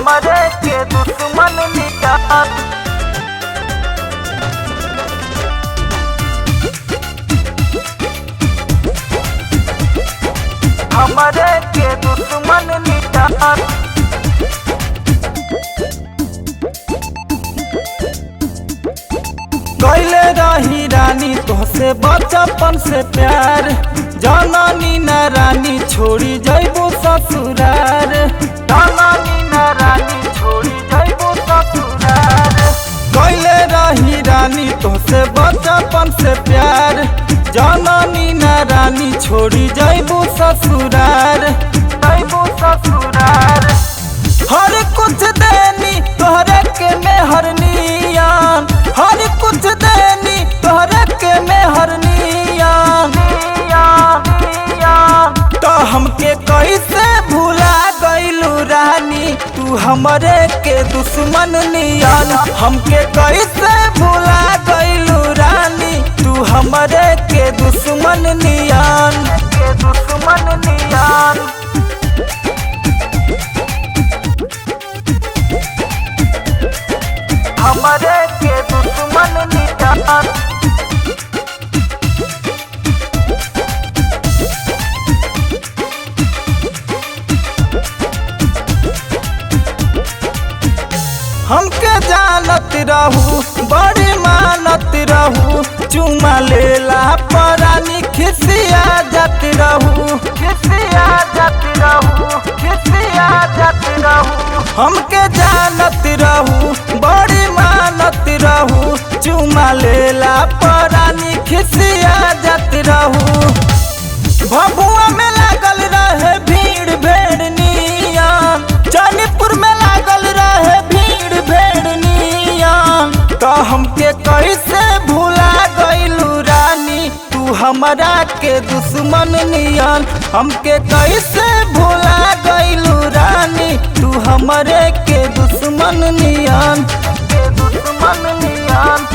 हमरे के दुश्मन नियान। हमरे के दुश्मन नियान। कैले रही रानी तोहसे बचपन से प्यार, जननी न रानी छोड़ी जैबू ससुरार। जननी न रानी छोड़ी जैबू ससुरार। कैले रही रानी तोहसे बचपन से प्यार, जननी न रानी छोड़ी जैबू ससुरार। जैबू ससुरार। हर कुछ देनी तोहरे के मेहरनियान, हर कुछ देनी तोहरे के मेहरनियान। तो हमके कैसे भुला गइलू रानी, तू हमरे के दुश्मन नियान। हमके कैसे भुला गइलू रानी, तू हमरे के दुश्मन नियान। के दुश्मन नियान। हमरे के दुश्मन नियान। हमके जानत रहू बड़ी मानत रहू, चुमा लेला परानी खिसिया जात रहू। खिसिया जात रहू। खिसिया जात रहू। हमके जानत रहू बड़ी मानत रहू, चुमा लेला परानी खिसिया जात रहू। भभुआ में लागल रहे भीड़ भेड़नियान, चांदपुर में लागल रहे भीड़ भेड़नियान। तो हमके कैसे भुला गइलू रानी, तू हमरा के दुश्मन नियान। हमके कैसे भुला गइलू रानी, तू हमरे के दुश्मन नियान। के दुश्मन नियान।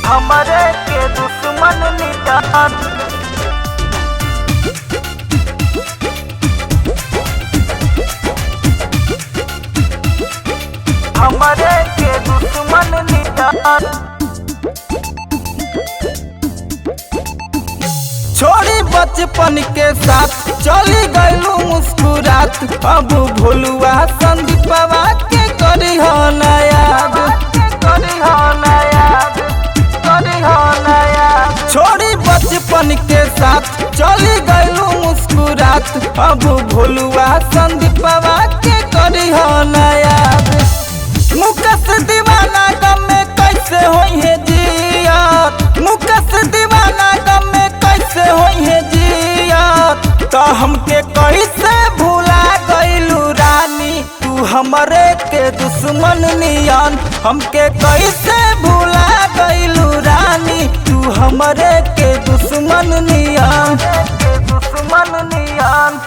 हमरे के दुश्मन नियान। हमरे के दुश्मन नियान। छोड़ी बचपन के साथ चली गइलू मुस्कुरात, अब भोलुआ संदीपवा के करी हो ना याद। करी हो ना याद। करी हो ना याद। छोड़ी बचपन के साथ चली गइलू मुस्कुरात, अब भोलुआ संदीपवा के करी हो ना याद। मुकस दीवाना गम में कैसे होई है जियात, मुकस दीवाना गम में कैसे होई है जियात। तो हमके कैसे भुला गइलू रानी, तू हमरे के दुश्मन नियान। हमके कैसे भुला गइलू रानी, तू हमरे के दुश्मन नियान। के दुश्मन नियान।